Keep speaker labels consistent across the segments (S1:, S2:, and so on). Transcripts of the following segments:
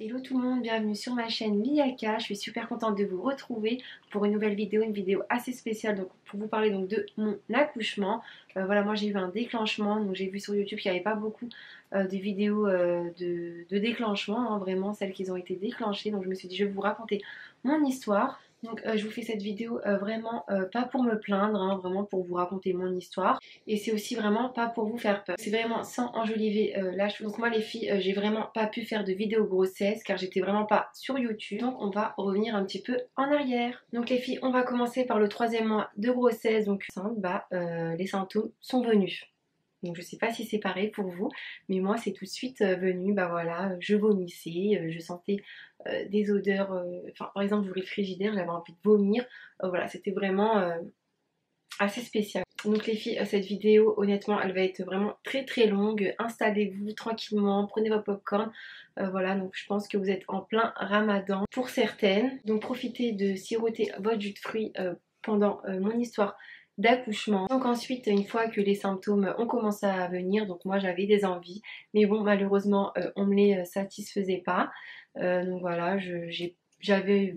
S1: Hello tout le monde, bienvenue sur ma chaîne Miyaka. Je suis super contente de vous retrouver pour une nouvelle vidéo, une vidéo assez spéciale donc, pour vous parler donc, de mon accouchement. Voilà, moi j'ai eu un déclenchement, donc j'ai vu sur YouTube qu'il n'y avait pas beaucoup de vidéos de déclenchement, hein, vraiment celles qui ont été déclenchées. Donc je me suis dit je vais vous raconter mon histoire. Donc je vous fais cette vidéo vraiment pas pour me plaindre, hein, vraiment pour vous raconter mon histoire. Et c'est aussi vraiment pas pour vous faire peur. C'est vraiment sans enjoliver la chose. Donc moi les filles, j'ai vraiment pas pu faire de vidéo grossesse car j'étais vraiment pas sur YouTube. Donc on va revenir un petit peu en arrière. Donc les filles, on va commencer par le 3e mois de grossesse. Donc les symptômes sont venus. Donc je sais pas si c'est pareil pour vous, mais moi c'est tout de suite venu, bah voilà, je vomissais, je sentais des odeurs, par exemple du frigidaire, j'avais envie de vomir, voilà, c'était vraiment assez spécial. Donc les filles, cette vidéo, honnêtement, elle va être vraiment très très longue. Installez-vous tranquillement, prenez votre popcorn. Voilà, donc je pense que vous êtes en plein ramadan pour certaines. Donc profitez de siroter votre jus de fruits pendant mon histoire d'accouchement. Donc ensuite, une fois que les symptômes ont commencé à venir, donc moi j'avais des envies, mais bon malheureusement on me les satisfaisait pas. Donc voilà, j'avais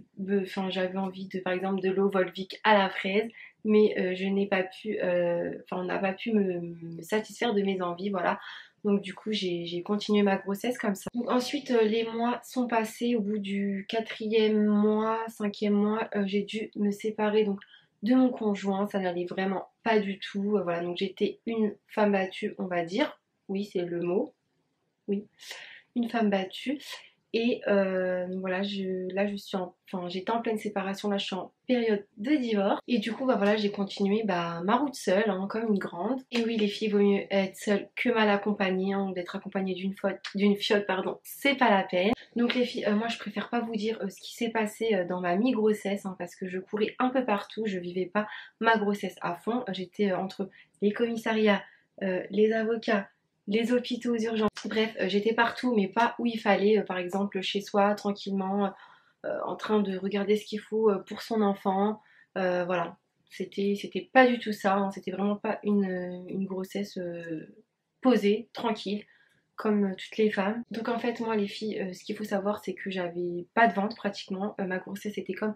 S1: envie de par exemple de l'eau Volvic à la fraise, mais je n'ai pas pu, on n'a pas pu me satisfaire de mes envies, voilà. Donc du coup j'ai continué ma grossesse comme ça. Donc ensuite les mois sont passés, au bout du 4e mois, 5e mois, j'ai dû me séparer donc de mon conjoint, ça n'allait vraiment pas du tout, voilà, donc j'étais une femme battue, on va dire, oui c'est le mot, oui, une femme battue. Et voilà, j'étais en pleine séparation, là je suis en période de divorce. Et du coup, bah voilà, j'ai continué ma route seule, hein, comme une grande. Et oui, les filles, il vaut mieux être seule que mal accompagnée, hein, d'être accompagnée d'une fiotte, pardon, c'est pas la peine. Donc les filles, moi je préfère pas vous dire ce qui s'est passé dans ma mi-grossesse, hein, parce que je courais un peu partout, je vivais pas ma grossesse à fond. J'étais entre les commissariats, les avocats, les hôpitaux aux urgences. Bref, j'étais partout, mais pas où il fallait. Par exemple, chez soi, tranquillement, en train de regarder ce qu'il faut pour son enfant. Voilà, c'était pas du tout ça. Hein. C'était vraiment pas une grossesse posée, tranquille, comme toutes les femmes. Donc en fait, moi, les filles, ce qu'il faut savoir, c'est que j'avais pas de ventre pratiquement. Ma grossesse était comme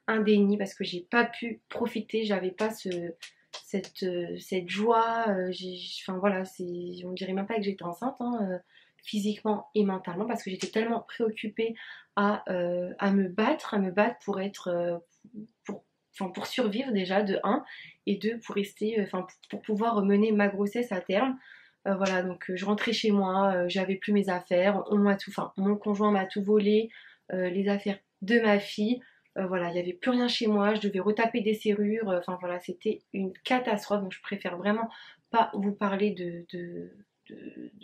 S1: un déni parce que j'ai pas pu profiter. J'avais pas cette joie, enfin voilà, on dirait même pas que j'étais enceinte, hein, physiquement et mentalement, parce que j'étais tellement préoccupée à me battre pour être, pour, pour survivre déjà de un, et deux pour rester, pour pouvoir mener ma grossesse à terme. Voilà, donc je rentrais chez moi, j'avais plus mes affaires, mon conjoint m'a tout volé, les affaires de ma fille. Voilà, il n'y avait plus rien chez moi, je devais retaper des serrures, enfin voilà, c'était une catastrophe, donc je préfère vraiment pas vous parler de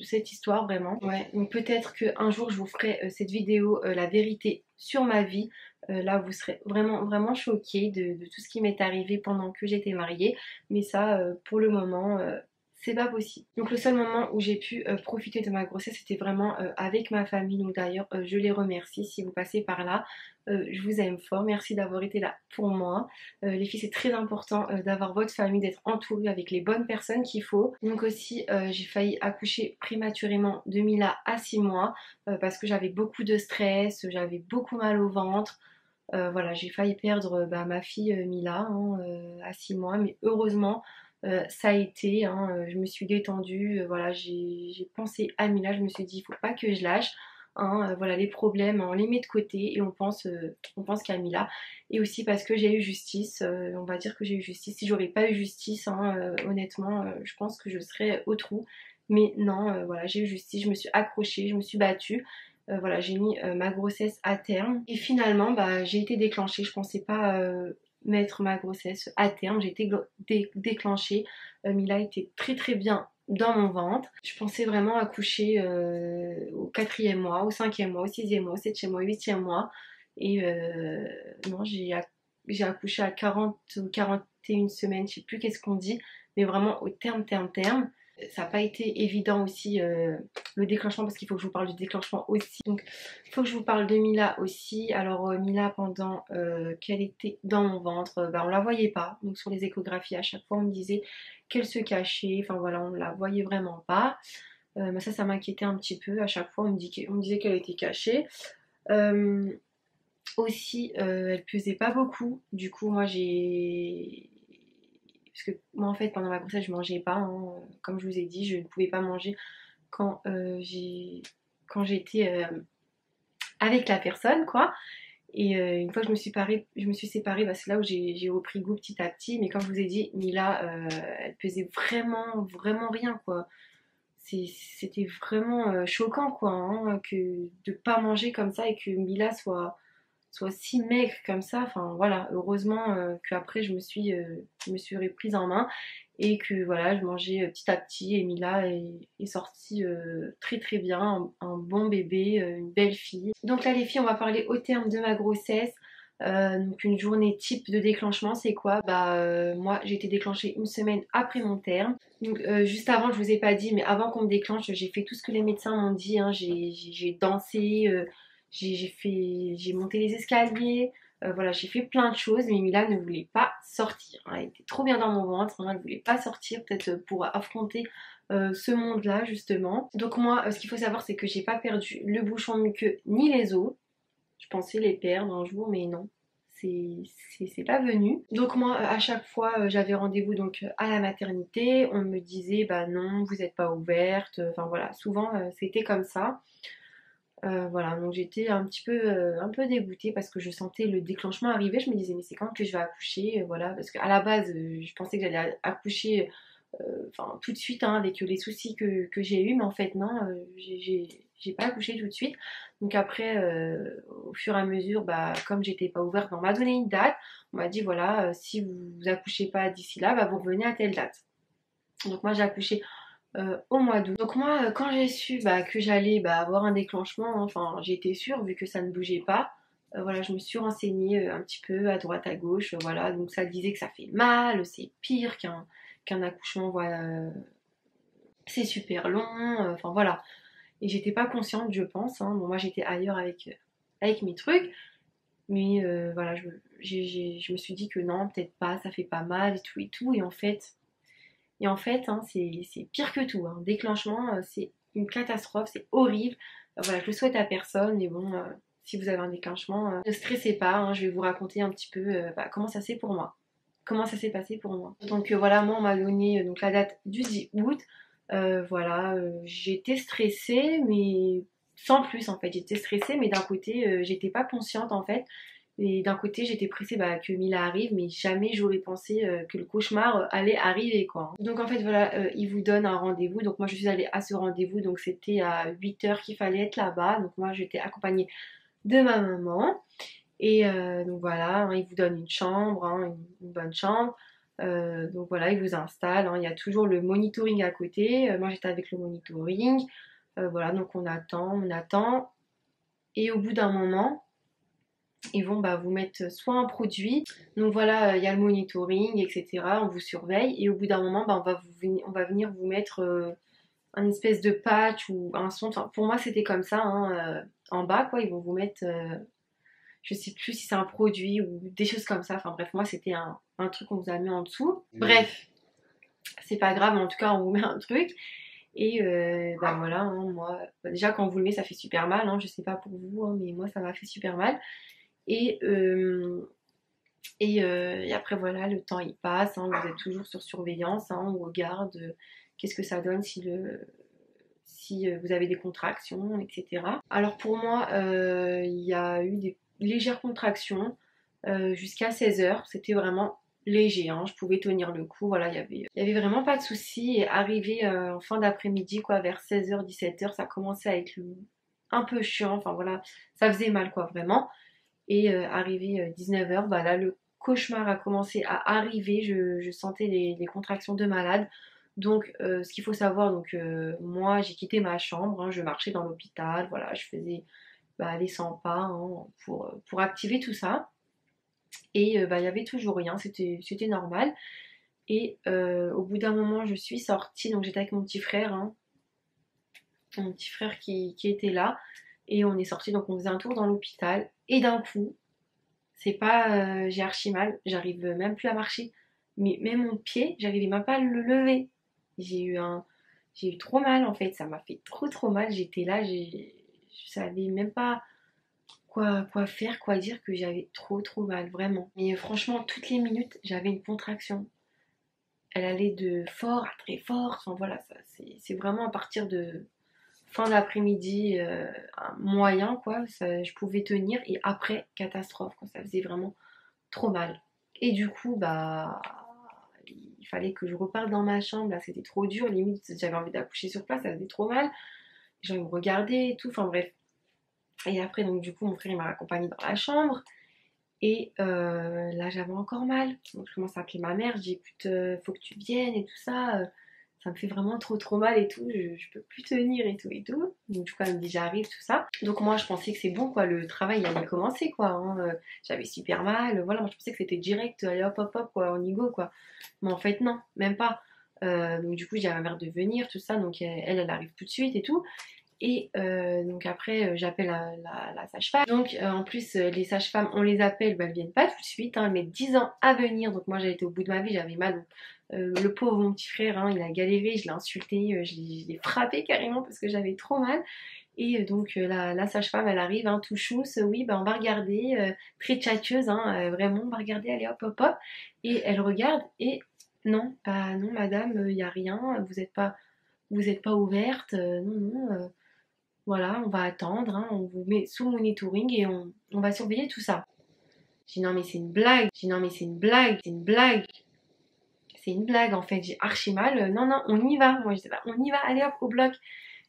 S1: cette histoire vraiment. Ouais, donc peut-être qu'un jour je vous ferai cette vidéo, la vérité sur ma vie. Là, vous serez vraiment vraiment choqués de tout ce qui m'est arrivé pendant que j'étais mariée, mais ça, pour le moment, c'est pas possible. Donc le seul moment où j'ai pu profiter de ma grossesse, c'était vraiment avec ma famille. Donc d'ailleurs, je les remercie si vous passez par là. Je vous aime fort. Merci d'avoir été là pour moi. Les filles, c'est très important d'avoir votre famille, d'être entourée avec les bonnes personnes qu'il faut. Donc aussi, j'ai failli accoucher prématurément de Mila à 6 mois parce que j'avais beaucoup de stress, j'avais beaucoup mal au ventre. Voilà, j'ai failli perdre ma fille Mila hein, à 6 mois, mais heureusement, ça a été, hein, je me suis détendue, voilà, j'ai pensé à Mila, je me suis dit, il faut pas que je lâche. Hein, voilà, les problèmes, on les met de côté et on pense qu'à Mila. Et aussi parce que j'ai eu justice, on va dire que j'ai eu justice. Si j'aurais pas eu justice, hein, honnêtement, je pense que je serais au trou. Mais non, voilà, j'ai eu justice, je me suis accrochée, je me suis battue. Voilà, j'ai mis ma grossesse à terme. Et finalement, j'ai été déclenchée. Je pensais pas mettre ma grossesse à terme. J'ai été déclenchée. Mila était très très bien dans mon ventre. Je pensais vraiment accoucher au 4e mois, au 5e mois, au 6e mois, au 7e mois, au 8e mois. Et non, j'ai accouché à 40 ou 41 semaines, je sais plus qu'est-ce qu'on dit, mais vraiment au terme. Ça n'a pas été évident aussi le déclenchement parce qu'il faut que je vous parle du déclenchement aussi. Donc il faut que je vous parle de Mila aussi. Alors Mila pendant qu'elle était dans mon ventre, on la voyait pas. Donc sur les échographies à chaque fois on me disait qu'elle se cachait. Enfin voilà, on la voyait vraiment pas. Mais ça m'inquiétait un petit peu. À chaque fois on me disait qu'elle était cachée. Aussi, elle pesait pas beaucoup. Du coup, moi j'ai... Parce que moi en fait pendant ma grossesse je mangeais pas, hein. Comme je vous ai dit, je ne pouvais pas manger quand quand j'étais avec la personne quoi. Et une fois que je me suis séparée, bah, c'est là où j'ai repris goût petit à petit. Mais comme je vous ai dit, Mila, elle pesait vraiment, vraiment rien, quoi. C'était vraiment choquant, quoi, hein, que de pas manger comme ça et que Mila soit si maigre comme ça. Enfin, voilà, heureusement qu'après, je me suis reprise en main et que voilà, je mangeais petit à petit. Et Mila est sortie très très bien, un bon bébé, une belle fille. Donc là, les filles, on va parler au terme de ma grossesse. Donc une journée type de déclenchement, c'est quoi? Bah moi j'ai été déclenchée une semaine après mon terme. Donc juste avant, je vous ai pas dit, mais avant qu'on me déclenche, j'ai fait tout ce que les médecins m'ont dit, hein. J'ai dansé, j'ai monté les escaliers, voilà, j'ai fait plein de choses, mais Mila ne voulait pas sortir, hein. Elle était trop bien dans mon ventre, hein. Elle ne voulait pas sortir, peut-être pour affronter ce monde-là justement. Donc moi, ce qu'il faut savoir, c'est que j'ai pas perdu le bouchon muqueux ni les os. Je pensais les perdre un jour, mais non. C'est pas venu. Donc moi, à chaque fois, j'avais rendez-vous donc à la maternité. On me disait, bah non, vous n'êtes pas ouverte. Enfin voilà, souvent c'était comme ça. Voilà, donc j'étais un peu dégoûtée parce que je sentais le déclenchement arriver. Je me disais, mais c'est quand que je vais accoucher? Voilà, parce qu'à la base, je pensais que j'allais accoucher enfin, tout de suite hein, avec les soucis que j'ai eu, mais en fait, non, j'ai pas accouché tout de suite. Donc après, au fur et à mesure, bah, comme j'étais pas ouverte, on m'a donné une date. On m'a dit, voilà, si vous accouchez pas d'ici là, bah, vous revenez à telle date. Donc moi, j'ai accouché au mois d'août. Donc moi, quand j'ai su bah, que j'allais bah, avoir un déclenchement, hein, enfin j'étais sûre vu que ça ne bougeait pas. Voilà, je me suis renseignée un petit peu à droite à gauche, voilà, donc ça disait que ça fait mal, c'est pire qu'un accouchement, voilà, c'est super long, enfin voilà. Et j'étais pas consciente, je pense, hein. Bon, moi j'étais ailleurs avec mes trucs, mais voilà, je me suis dit que non, peut-être pas, ça fait pas mal et tout et tout, et en fait, hein, c'est pire que tout, hein. Déclenchement, c'est une catastrophe, c'est horrible. Voilà, je le souhaite à personne, mais bon, si vous avez un déclenchement, ne stressez pas, hein. Je vais vous raconter un petit peu bah, comment ça s'est pour moi. Comment ça s'est passé pour moi. Donc voilà, moi on m'a donné donc la date du 10 août. Voilà, j'étais stressée, mais sans plus en fait. J'étais stressée, mais d'un côté, j'étais pas consciente en fait. Et d'un côté, j'étais pressée bah, que Mila arrive, mais jamais j'aurais pensé que le cauchemar allait arriver, quoi. Donc en fait, voilà, il vous donne un rendez-vous. Donc moi, je suis allée à ce rendez-vous. Donc c'était à 8 h qu'il fallait être là-bas. Donc moi, j'étais accompagnée de ma maman. Et donc voilà, hein, il vous donne une chambre, hein, une bonne chambre. Donc voilà, il vous installe, hein. Il y a toujours le monitoring à côté. Moi, j'étais avec le monitoring. Voilà, donc on attend, on attend. Et au bout d'un moment, ils vont bah, vous mettre soit un produit, donc voilà, il y a le monitoring, etc. On vous surveille et au bout d'un moment, bah, on va venir vous mettre un espèce de patch ou un son. Enfin, pour moi, c'était comme ça, hein, en bas, quoi. Ils vont vous mettre, je sais plus si c'est un produit ou des choses comme ça. Enfin bref, moi, c'était un truc qu'on vous a mis en dessous. Bref, c'est pas grave, en tout cas, on vous met un truc. Et bah voilà, hein, moi, bah, déjà quand on vous le met, ça fait super mal. Hein, je sais pas pour vous, hein, mais moi, ça m'a fait super mal. Et, et après voilà, le temps il passe, hein, vous êtes toujours sur surveillance, hein, on regarde qu'est-ce que ça donne si vous avez des contractions, etc. Alors pour moi, il y a eu des légères contractions jusqu'à 16 h. C'était vraiment léger, hein, je pouvais tenir le coup, voilà, il y avait vraiment pas de souci. Et arrivé en fin d'après-midi, quoi, vers 16 h, 17 h, ça commençait à être un peu chiant, enfin voilà, ça faisait mal, quoi, vraiment. Et arrivé 19 h, bah là, le cauchemar a commencé à arriver. Je sentais les contractions de malade. Donc, ce qu'il faut savoir, donc moi, j'ai quitté ma chambre. Hein, je marchais dans l'hôpital. Voilà, je faisais bah, les 100 pas hein, pour activer tout ça. Et bah, il y avait toujours rien. C'était normal. Et au bout d'un moment, je suis sortie. Donc, j'étais avec mon petit frère. Hein, mon petit frère qui était là. Et on est sorti. Donc, on faisait un tour dans l'hôpital. Et d'un coup, c'est pas, j'ai archi mal, j'arrive même plus à marcher. Mais même mon pied, j'arrivais même pas à le lever. J'ai eu trop mal en fait, ça m'a fait trop mal. J'étais là, je savais même pas. quoi faire, quoi dire que j'avais trop mal, vraiment. Mais franchement, toutes les minutes, j'avais une contraction. Elle allait de fort à très fort. Enfin voilà, c'est vraiment à partir de fin d'après-midi moyen, quoi. Ça, je pouvais tenir et après, catastrophe, quoi. Ça faisait vraiment trop mal. Et du coup, bah, il fallait que je reparte dans ma chambre. Là, c'était trop dur. Limite, j'avais envie d'accoucher sur place, ça faisait trop mal. Les gens ils me regardaient et tout. Enfin bref. Et après, donc du coup, mon frère il m'a accompagnée dans la chambre. Et là, j'avais encore mal. Donc, je commence à appeler ma mère. Je dis, écoute, faut que tu viennes et tout ça. Ça me fait vraiment trop mal et tout. Je peux plus tenir et tout et tout. Donc, du coup, elle me dit, j'arrive, tout ça. Donc, moi, je pensais que c'est bon, quoi. Le travail, il allait commencer, quoi. Hein. J'avais super mal. Voilà, moi, je pensais que c'était direct. Allez, hop, quoi, on y go, quoi. Mais en fait, non, même pas. Donc, du coup, je dis à ma mère de venir, tout ça. Donc, elle arrive tout de suite et tout. Et donc après, j'appelle la sage-femme. Donc en plus, les sages-femmes, on les appelle, bah, elles viennent pas tout de suite, hein, elles mettent 10 ans à venir. Donc moi, j'ai été au bout de ma vie, j'avais mal. Donc, le pauvre mon petit frère, hein, il a galéré, je l'ai insulté, je l'ai frappé carrément parce que j'avais trop mal. Et donc la sage-femme, elle arrive, hein, tout chousse, oui, bah, on va regarder, très tchatcheuse, hein, vraiment, on va regarder, allez hop. Et elle regarde et non, bah non madame, il n'y a rien, vous êtes pas ouverte, non. Voilà, on va attendre, hein, on vous met sous monitoring et on va surveiller tout ça. J'ai dit non mais c'est une blague, j'ai dit non mais c'est une blague, c'est une blague. C'est une blague en fait, j'ai archi mal. Non, on y va. Moi je disais bah, on y va, allez hop au bloc.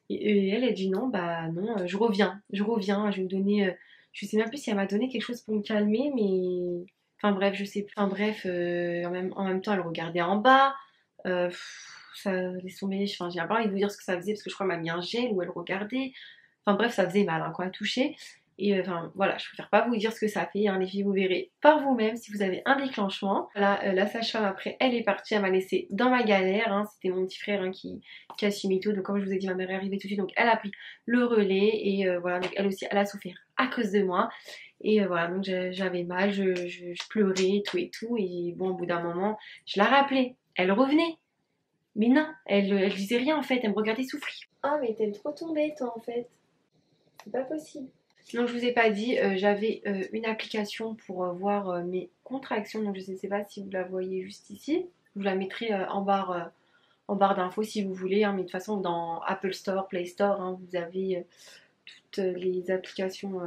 S1: Et elle a dit non, bah non, je reviens, je vais me donner. Je sais même plus si elle m'a donné quelque chose pour me calmer, mais. Enfin bref, je sais plus. Enfin bref, en même temps elle regardait en bas. Ça laisse tomber, enfin j'ai pas envie de vous dire ce que ça faisait parce que je crois qu'elle m'a mis un gel où elle regardait. Enfin bref, ça faisait mal hein, quand elle touchait. Et enfin voilà, je préfère pas vous dire ce que ça fait, hein, les filles, vous verrez par vous-même si vous avez un déclenchement. Voilà, la sage-femme après, elle est partie, elle m'a laissé dans ma galère, hein. C'était mon petit frère hein, qui a suivi tout. Donc comme je vous ai dit, ma mère est arrivée tout de suite, donc elle a pris le relais et voilà, donc elle aussi, elle a souffert à cause de moi. Et voilà, donc j'avais mal, je pleurais, tout et tout. Et bon, au bout d'un moment, je la rappelais, elle revenait. Mais non, elle disait rien en fait, elle me regardait souffrir. Ah mais t'aimes trop tomber toi en fait, c'est pas possible. Donc je vous ai pas dit, j'avais une application pour voir mes contractions, donc je ne sais pas si vous la voyez juste ici. Je vous la mettrai en barre d'infos si vous voulez, hein, mais de toute façon dans Apple Store, Play Store, hein, vous avez toutes les applications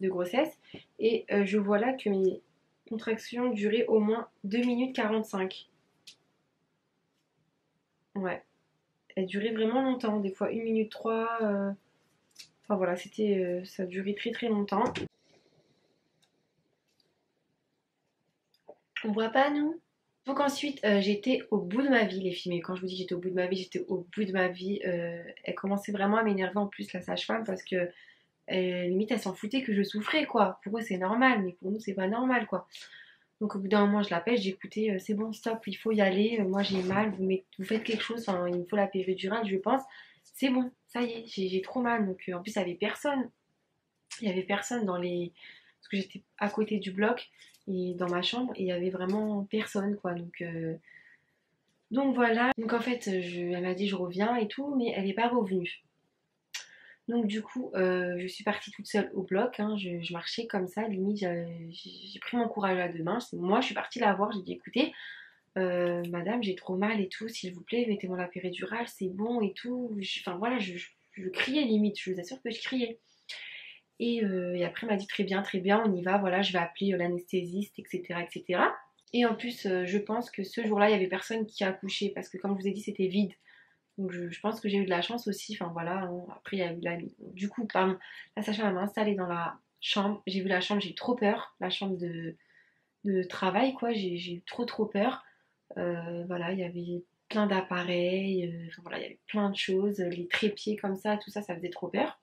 S1: de grossesse. Et je vois là que mes contractions duraient au moins 2 minutes 45. Ouais, elles duraient vraiment longtemps, des fois 1 minute 3. Enfin voilà, ça a duré très longtemps. On voit pas nous. Donc ensuite, j'étais au bout de ma vie, les filles. Mais quand je vous dis j'étais au bout de ma vie, j'étais au bout de ma vie. Elle commençait vraiment à m'énerver en plus, la sage-femme, parce que limite, elle s'en foutait que je souffrais, quoi. Pour eux, c'est normal, mais pour nous, c'est pas normal, quoi. Donc au bout d'un moment, je l'appelle, j'ai écouté, c'est bon, stop, il faut y aller. Moi, j'ai mal, vous faites quelque chose, enfin, il me faut la péridurale, je pense. C'est bon, ça y est, j'ai trop mal. Donc en plus, il y avait personne. Il y avait personne dans les. Parce que j'étais à côté du bloc et dans ma chambre, et il y avait vraiment personne, quoi. Donc voilà. Donc en fait, elle m'a dit je reviens et tout, mais elle n'est pas revenue. Donc du coup, je suis partie toute seule au bloc, hein. Je marchais comme ça, limite j'ai pris mon courage à deux mains. Moi, je suis partie la voir, j'ai dit écoutez, madame, j'ai trop mal et tout, s'il vous plaît, mettez-moi la péridurale, c'est bon et tout. Enfin voilà, je criais limite, je vous assure que je criais. Et après, elle m'a dit très bien, on y va, voilà, je vais appeler l'anesthésiste, etc., etc. Et en plus, je pense que ce jour-là, il y avait personne qui a accouché parce que, comme je vous ai dit, c'était vide. Donc, je pense que j'ai eu de la chance aussi. Enfin, voilà, hein. Après, il y a eu du coup, pardon, la sage-femme m'a installée dans la chambre. J'ai vu la chambre, j'ai eu trop peur. La chambre de travail, quoi. J'ai eu trop peur. Voilà, il y avait plein d'appareils. Enfin, voilà, il y avait plein de choses. Les trépieds comme ça, tout ça, ça faisait trop peur.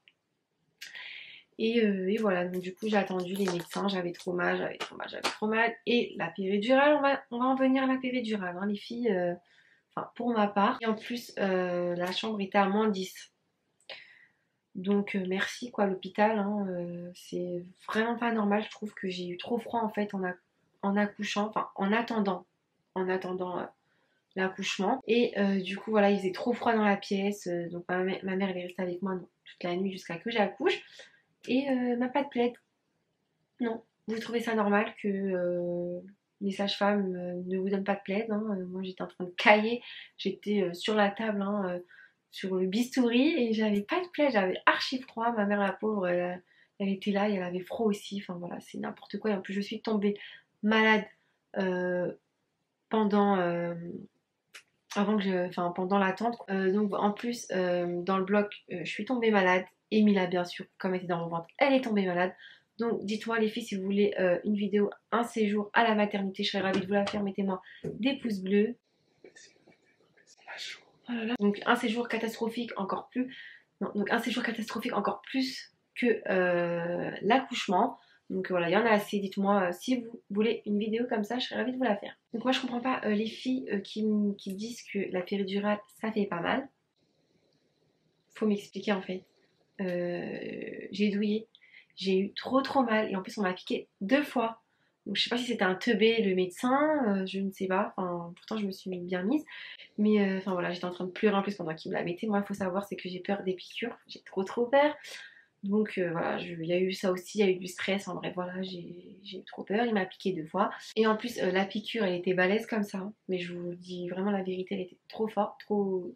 S1: Et voilà, donc du coup j'ai attendu les médecins, j'avais trop mal. Et la péridurale, on va en venir à la péridurale, hein, les filles, enfin pour ma part. Et en plus, la chambre était à -10. Donc merci quoi l'hôpital, hein, c'est vraiment pas normal, je trouve que j'ai eu trop froid en fait en accouchant, enfin en attendant l'accouchement. Et du coup voilà, il faisait trop froid dans la pièce, donc ma mère elle est restée avec moi toute la nuit jusqu'à que j'accouche. Et ma pas de plaid. Non, vous trouvez ça normal que les sages-femmes ne vous donnent pas de plaid, hein. Moi j'étais en train de cailler, j'étais sur la table, hein, sur le bistouri et j'avais pas de plaid, j'avais archi froid. Ma mère la pauvre, elle était là et elle avait froid aussi. Enfin voilà, c'est n'importe quoi. Et en plus je suis tombée malade euh, pendant enfin pendant l'attente. Donc en plus dans le bloc, je suis tombée malade. Et Mila bien sûr, comme elle était dans mon ventre, elle est tombée malade. Donc dites-moi les filles si vous voulez une vidéo, un séjour à la maternité, je serais ravie de vous la faire. Mettez-moi des pouces bleus. Oh là là. Donc un séjour catastrophique encore plus. Non, donc un séjour catastrophique encore plus que l'accouchement. Donc voilà, il y en a assez. Dites-moi si vous voulez une vidéo comme ça, je serais ravie de vous la faire. Donc moi je comprends pas les filles qui disent que la péridurale ça fait pas mal. Faut m'expliquer en fait. J'ai douillé, j'ai eu trop mal et en plus on m'a piqué 2 fois. Donc je sais pas si c'était un teubé le médecin, je ne sais pas. Enfin, pourtant je me suis bien mise. Mais enfin voilà, j'étais en train de pleurer en plus pendant qu'il me la mettait. Moi, il faut savoir, c'est que j'ai peur des piqûres. J'ai trop peur. Donc voilà, il y a eu ça aussi, il y a eu du stress. En bref, voilà, j'ai eu trop peur. Il m'a piqué 2 fois. Et en plus, la piqûre, elle était balèze comme ça, hein. Mais je vous dis vraiment la vérité, elle était trop forte, trop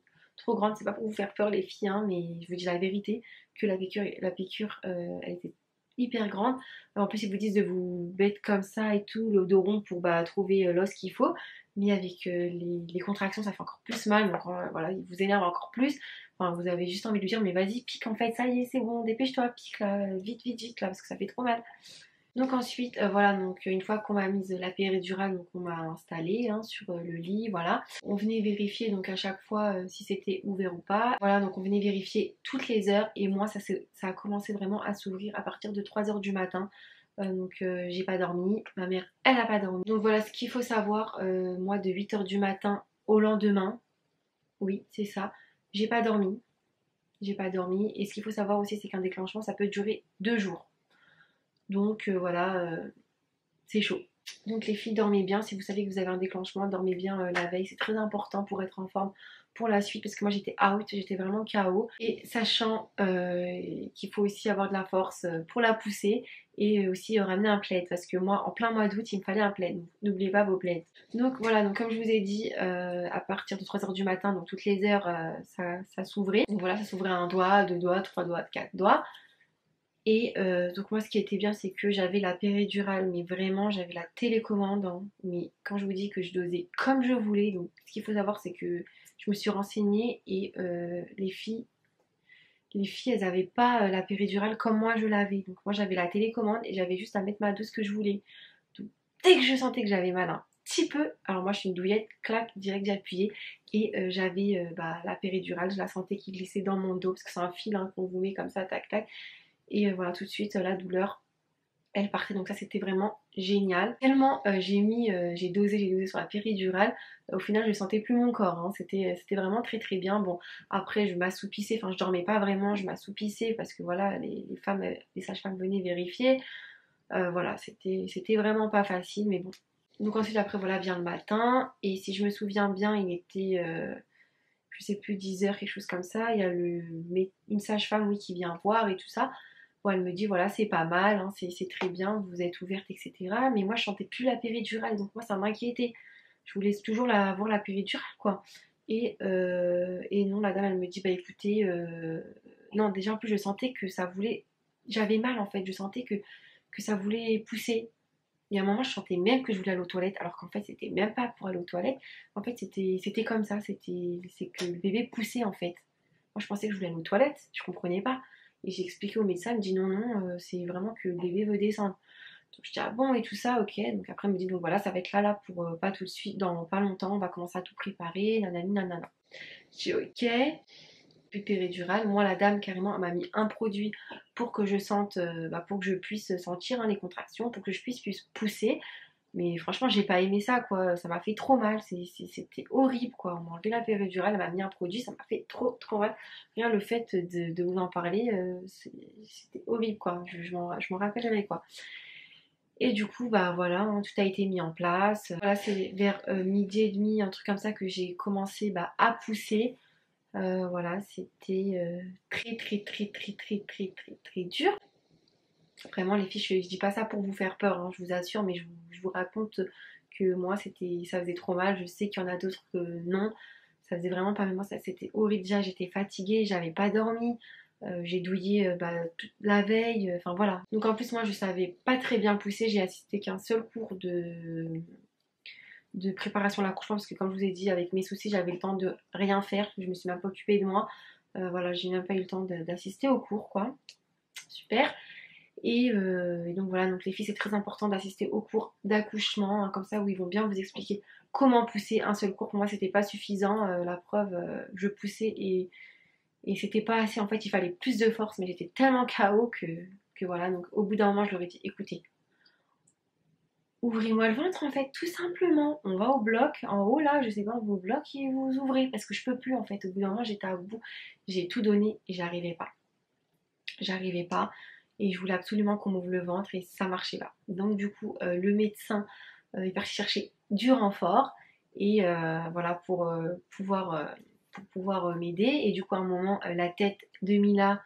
S1: grande. C'est pas pour vous faire peur, les filles, hein, mais je vous dis la vérité que la piqûre elle était hyper grande. En plus, ils vous disent de vous mettre comme ça et tout, le dos rond pour trouver l'os qu'il faut. Mais avec les contractions, ça fait encore plus mal. Donc voilà, il vous énerve encore plus. Enfin, vous avez juste envie de lui dire, mais vas-y, pique en fait, ça y est, c'est bon, dépêche-toi, pique là, vite là, parce que ça fait trop mal. Donc ensuite, voilà, donc une fois qu'on m'a mise la péridurale, donc on m'a installée hein, sur le lit, voilà. On venait vérifier donc à chaque fois si c'était ouvert ou pas. Voilà, donc on venait vérifier toutes les heures et moi ça a commencé vraiment à s'ouvrir à partir de 3 heures du matin. Donc j'ai pas dormi, ma mère elle a pas dormi. Donc voilà ce qu'il faut savoir, moi de 8 heures du matin au lendemain, oui c'est ça, j'ai pas dormi. J'ai pas dormi et ce qu'il faut savoir aussi c'est qu'un déclenchement ça peut durer 2 jours. Donc voilà, c'est chaud. Donc les filles, dormez bien. Si vous savez que vous avez un déclenchement, dormez bien la veille. C'est très important pour être en forme pour la suite parce que moi j'étais out, j'étais vraiment KO. Et sachant qu'il faut aussi avoir de la force pour la pousser et aussi ramener un plaid parce que moi en plein mois d'août il me fallait un plaid. Donc, n'oubliez pas vos plaids. Donc voilà, donc comme je vous ai dit, à partir de 3 heures du matin, donc toutes les heures ça s'ouvrait. Donc voilà, ça s'ouvrait à 1 doigt, 2 doigts, 3 doigts, 4 doigts. Et donc moi ce qui était bien c'est que j'avais la péridurale mais vraiment j'avais la télécommande hein. Mais quand je vous dis que je dosais comme je voulais, donc ce qu'il faut savoir c'est que je me suis renseignée et les filles elles avaient pas la péridurale comme moi je l'avais. Donc moi j'avais la télécommande et j'avais juste à mettre ma dose que je voulais. Donc dès que je sentais que j'avais mal un petit peu, alors moi je suis une douillette, clac, direct j'appuyais et j'avais la péridurale, je la sentais qui glissait dans mon dos parce que c'est un fil hein, qu'on vous met comme ça, tac tac. Et voilà, tout de suite, la douleur, elle partait. Donc ça, c'était vraiment génial. Tellement j'ai dosé sur la péridurale. Au final, je ne sentais plus mon corps, hein. C'était vraiment très bien. Bon, après, je m'assoupissais. Enfin, je dormais pas vraiment. Je m'assoupissais parce que voilà, les femmes, les sages-femmes venaient vérifier. Voilà, c'était vraiment pas facile. Mais bon. Donc ensuite, après, voilà, vient le matin. Et si je me souviens bien, il était... je sais plus 10 heures, quelque chose comme ça. Il y a une sage-femme oui, qui vient voir et tout ça. Bon, elle me dit voilà c'est pas mal, hein, c'est très bien, vous êtes ouverte, etc. Mais moi je sentais plus la péridurale, donc moi ça m'inquiétait. Je voulais toujours avoir la péridurale quoi. Et non, la dame elle me dit bah écoutez, non déjà en plus je sentais que ça voulait, j'avais mal en fait, je sentais que ça voulait pousser. Et à un moment je sentais même que je voulais aller aux toilettes, alors qu'en fait c'était même pas pour aller aux toilettes. En fait c'était comme ça, c'est que le bébé poussait en fait. Moi je pensais que je voulais aller aux toilettes, je comprenais pas. Et j'ai expliqué au médecin, il me dit non, c'est vraiment que le bébé veut descendre. Donc je dis ah bon et tout ça, ok. Donc après il me dit donc voilà, ça va être là pour pas tout de suite, dans pas longtemps, on va commencer à tout préparer, nanani nanana. Je dis ok, puis péridurale. Moi la dame carrément elle m'a mis un produit pour que je sente, pour que je puisse sentir hein, les contractions, pour que je puisse pousser. Mais franchement, j'ai pas aimé ça, quoi. Ça m'a fait trop mal. C'était horrible, quoi. On m'a enlevé la péridurale, elle m'a mis un produit, ça m'a fait trop mal. Rien, le fait de vous en parler, c'était horrible, quoi. Je m'en rappellerai, quoi. Et du coup, bah voilà, hein, tout a été mis en place. Voilà, c'est vers midi et demi, un truc comme ça, que j'ai commencé à pousser. Voilà, c'était très dur. Vraiment les filles, je dis pas ça pour vous faire peur, hein, je vous assure, mais je vous raconte que moi ça faisait trop mal. Je sais qu'il y en a d'autres que non, ça faisait vraiment pas, mais moi c'était horrible. Déjà j'étais fatiguée, j'avais pas dormi, j'ai douillé toute la veille, enfin voilà. Donc en plus moi je savais pas très bien pousser, j'ai assisté qu'un seul cours de préparation à l'accouchement parce que comme je vous ai dit avec mes soucis j'avais le temps de rien faire, je me suis même pas occupée de moi. Voilà, j'ai même pas eu le temps d'assister au cours quoi. Super. Et donc voilà, donc les filles, c'est très important d'assister aux cours d'accouchement, hein, comme ça, où ils vont bien vous expliquer comment pousser. Un seul cours, pour moi, c'était pas suffisant. La preuve, je poussais et c'était pas assez. En fait, il fallait plus de force, mais j'étais tellement KO que voilà. Donc au bout d'un moment, je leur ai dit, écoutez, ouvrez-moi le ventre, en fait, tout simplement. On va au bloc, en haut là, je sais pas, on va au bloc et vous ouvrez, parce que je peux plus, en fait. Au bout d'un moment, j'étais à bout, j'ai tout donné et j'arrivais pas. J'arrivais pas et je voulais absolument qu'on m'ouvre le ventre et ça marchait pas. Donc du coup le médecin est parti chercher du renfort et voilà pour pouvoir m'aider. Et du coup à un moment la tête de Mila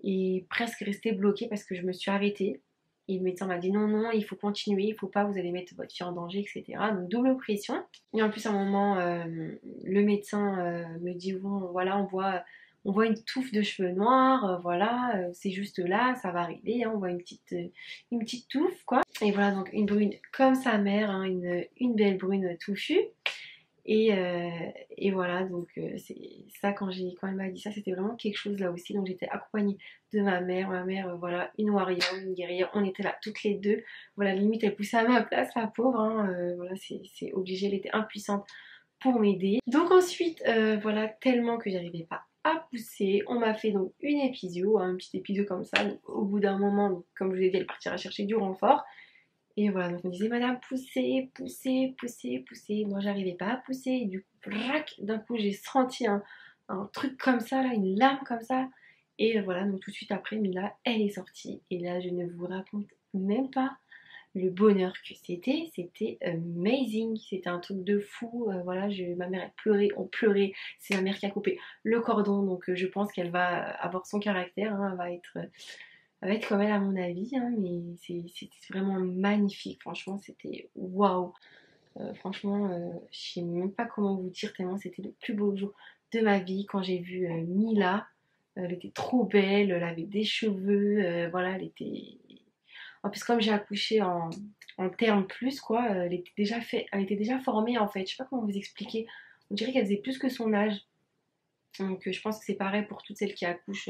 S1: est presque restée bloquée parce que je me suis arrêtée. Et le médecin m'a dit non, non, il faut continuer, il faut pas, vous allez mettre votre fille en danger, etc. Donc double pression. Et en plus à un moment, le médecin me dit bon, voilà, on voit une touffe de cheveux noirs, voilà, c'est juste là, ça va arriver, hein, on voit une petite touffe, quoi. Et voilà, donc une brune comme sa mère, hein, une belle brune touffue. Et, euh, et voilà, donc c'est ça quand elle m'a dit ça, c'était vraiment quelque chose là aussi. Donc j'étais accompagnée de ma mère, voilà, une warrior, une guerrière, on était là toutes les deux. Voilà, limite elle poussait à ma place, la pauvre, hein, voilà, c'est obligé, elle était impuissante pour m'aider. Donc ensuite, voilà, tellement que j'arrivais pas à pousser, on m'a fait donc une épisio, hein, un petit épisio comme ça. Donc, au bout d'un moment, donc, comme je vous ai dit, elle partira chercher du renfort. Et voilà, donc on disait madame, poussez, poussez, poussez, poussez. Moi j'arrivais pas à pousser. Et du coup, d'un coup j'ai senti un truc comme ça, là, une lame comme ça. Et voilà, donc tout de suite après, Mila, elle est sortie. Et là, je ne vous raconte même pas le bonheur que c'était amazing, c'était un truc de fou. Voilà, ma mère a pleuré, on pleurait, c'est ma mère qui a coupé le cordon, donc je pense qu'elle va avoir son caractère, hein, elle va être comme elle à mon avis, hein, mais c'était vraiment magnifique, franchement c'était waouh. Franchement, je sais même pas comment vous dire tellement c'était le plus beau jour de ma vie quand j'ai vu Mila. Elle était trop belle, elle avait des cheveux, voilà, elle était. En plus, comme j'ai accouché en terme plus, quoi, elle était déjà formée en fait. Je sais pas comment vous expliquer. On dirait qu'elle faisait plus que son âge. Donc, je pense que c'est pareil pour toutes celles qui accouchent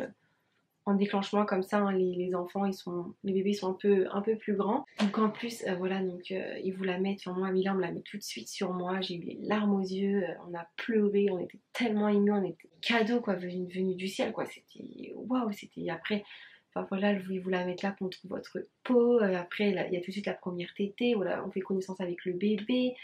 S1: en déclenchement comme ça, hein, les enfants, les bébés sont un peu plus grands. Donc en plus, voilà, donc ils vous la mettent sur moi, Mila, on me la met tout de suite sur moi, j'ai eu les larmes aux yeux, on a pleuré, on était tellement émus, on était cadeau quoi, venu du ciel quoi, c'était waouh, c'était après. Enfin voilà, ils vous la mettent là contre votre peau. Après, il y a tout de suite la première tétée. Voilà, on fait connaissance avec le bébé.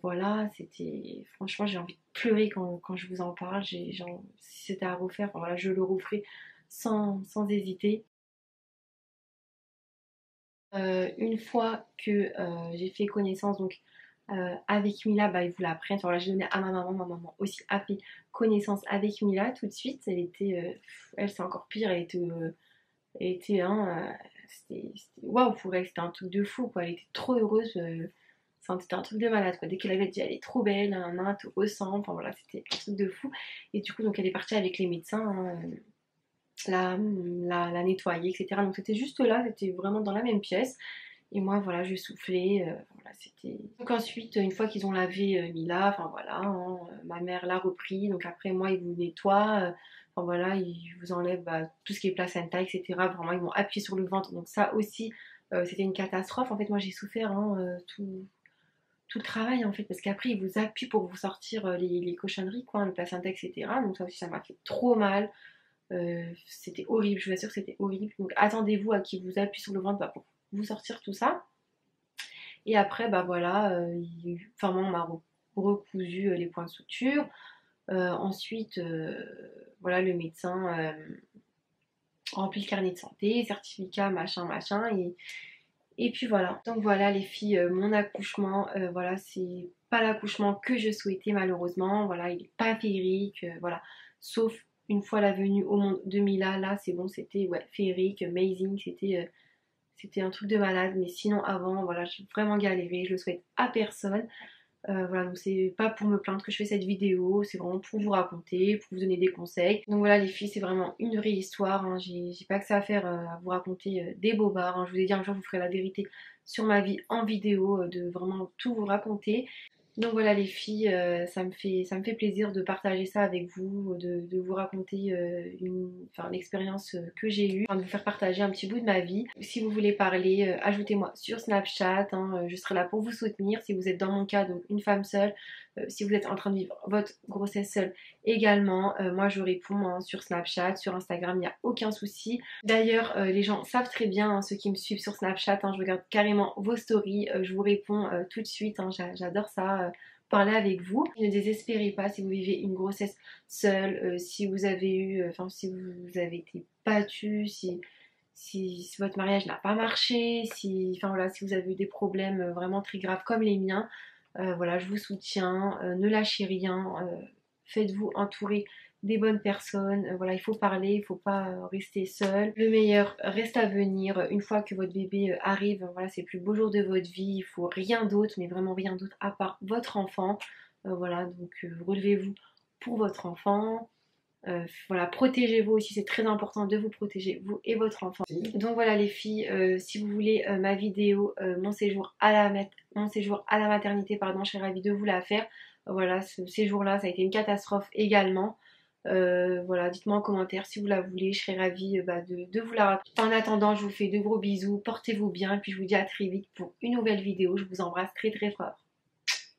S1: Voilà, c'était. Franchement, j'ai envie de pleurer quand je vous en parle. Si c'était à refaire, enfin, voilà, je le referai sans hésiter. Une fois que j'ai fait connaissance donc avec Mila, bah, ils vous l'apprennent. Alors là, j'ai donné à ma maman aussi a fait connaissance avec Mila tout de suite. Elle c'est encore pire, elle était, hein, c'était waouh pour elle, c'était un truc de fou quoi. Elle était trop heureuse. Enfin, c'était un truc de malade quoi. Dès qu'elle avait dit elle est trop belle, elle te ressemble. Enfin voilà, c'était un truc de fou. Et du coup, donc elle est partie avec les médecins. Hein, la nettoyer, etc. Donc c'était juste là, c'était vraiment dans la même pièce. Et moi, voilà, je soufflais. Voilà, c'était. Donc ensuite, une fois qu'ils ont lavé Mila, enfin voilà, hein, ma mère l'a repris. Donc après, moi, ils vous nettoient. Enfin voilà, ils vous enlèvent tout ce qui est placenta, etc. Vraiment, ils m'ont appuyé sur le ventre. Donc ça aussi, c'était une catastrophe. En fait, moi, j'ai souffert hein, tout le travail en fait, parce qu'après, ils vous appuient pour vous sortir les cochonneries, quoi, le placenta, etc. Donc ça aussi, ça m'a fait trop mal. C'était horrible, je vous assure que c'était horrible. Donc attendez-vous à qu'il vous appuie sur le ventre pour vous sortir tout ça. Et après, bah voilà, enfin moi on m'a recousu les points de suture. Ensuite, voilà, le médecin remplit le carnet de santé, certificat, machin, machin. Et puis voilà. Donc voilà les filles, mon accouchement, voilà, c'est pas l'accouchement que je souhaitais malheureusement. Voilà, il est pas féerique, voilà. Sauf une fois la venue au monde de Mila, là c'est bon, c'était ouais, féerique, amazing, c'était c'était un truc de malade, mais sinon avant, voilà, j'ai vraiment galéré, je le souhaite à personne. Voilà, donc c'est pas pour me plaindre que je fais cette vidéo, c'est vraiment pour vous raconter, pour vous donner des conseils. Donc voilà les filles, c'est vraiment une vraie histoire, hein. J'ai pas que ça à faire à vous raconter des bobards, hein. Je vous ai dit un jour je vous ferai la vérité sur ma vie en vidéo, de vraiment tout vous raconter. Donc voilà les filles, ça me fait plaisir de partager ça avec vous, de vous raconter l'expérience que j'ai eue, de vous faire partager un petit bout de ma vie. Si vous voulez parler, ajoutez-moi sur Snapchat, hein, je serai là pour vous soutenir. Si vous êtes dans mon cas, donc une femme seule, si vous êtes en train de vivre votre grossesse seule également, moi je réponds hein, sur Snapchat, sur Instagram, il n'y a aucun souci. D'ailleurs, les gens savent très bien, hein, ceux qui me suivent sur Snapchat, hein, je regarde carrément vos stories, je vous réponds tout de suite, hein, j'adore ça. Parler avec vous. Ne désespérez pas si vous vivez une grossesse seule, si vous avez eu, si vous avez été battu, si votre mariage n'a pas marché, si vous avez eu des problèmes vraiment très graves comme les miens, voilà, je vous soutiens, ne lâchez rien, faites-vous entourer des bonnes personnes, voilà, il faut parler, il faut pas rester seul. Le meilleur reste à venir, une fois que votre bébé arrive, voilà, c'est le plus beau jour de votre vie, il faut rien d'autre, mais vraiment rien d'autre à part votre enfant. Voilà, donc relevez-vous pour votre enfant. Voilà, protégez-vous aussi, c'est très important de vous protéger, vous et votre enfant. Donc voilà les filles, si vous voulez ma vidéo, mon séjour à la maternité, pardon, je serais ravie de vous la faire. Voilà, ce séjour-là, ça a été une catastrophe également. Voilà, dites-moi en commentaire si vous la voulez, je serais ravie de vous la raconter. En attendant, je vous fais de gros bisous, portez-vous bien, et puis je vous dis à très vite pour une nouvelle vidéo. Je vous embrasse très très fort.